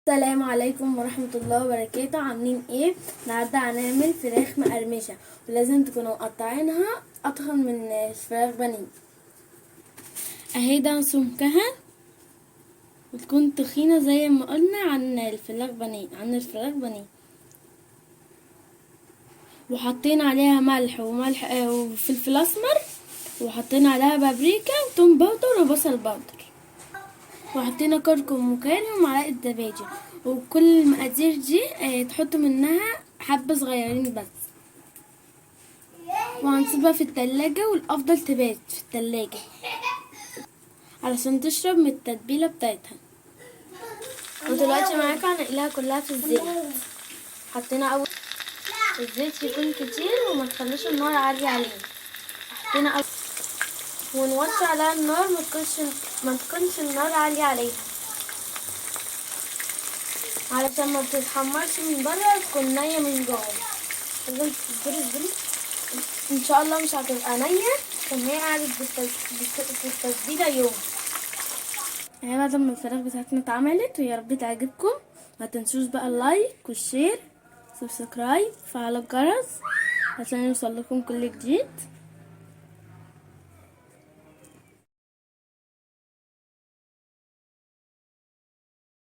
السلام عليكم ورحمة الله وبركاته. عاملين ايه؟ النهارده هنعمل فراخ مقرمشة، ولازم تكونوا مقطعينها اطخن من الفراخ بانيه. اهي ده سمكها، وتكون تخينة زي ما قلنا عن الفراخ بانيه. وحطينا عليها ملح وفلفل اسمر، وحطينا عليها بابريكا وتوم باودر وبصل باودر، وحطينا كركم وكاري ومعلقه زبادي. وكل المقادير دي تحطوا منها حبه صغيرين بس، وهنسيبها في التلاجة، والافضل تبات في التلاجة علشان تشرب من التتبيله بتاعتها. ودلوقتي معاكم هنقليها كلها في الزيت. حطينا اول الزيت يكون كتير وما تخلوش النار عالية عليه. حطينا اول ونوطي عليها النار، ما تكونش النار عالية عليها علشان ما بتتحمرش من بره، تكون نية من جوه. لازم تصبري ان شاء الله مش هتبقى نية، عشان هي قعدت في التتبيلة يوم. يعني بعد ما الفراخ بتاعتنا اتعملت، ويا رب تعجبكم. ما تنسوش بقى اللايك والشير، سبسكرايب، فعلى الجرس عشان يوصل لكم كل جديد.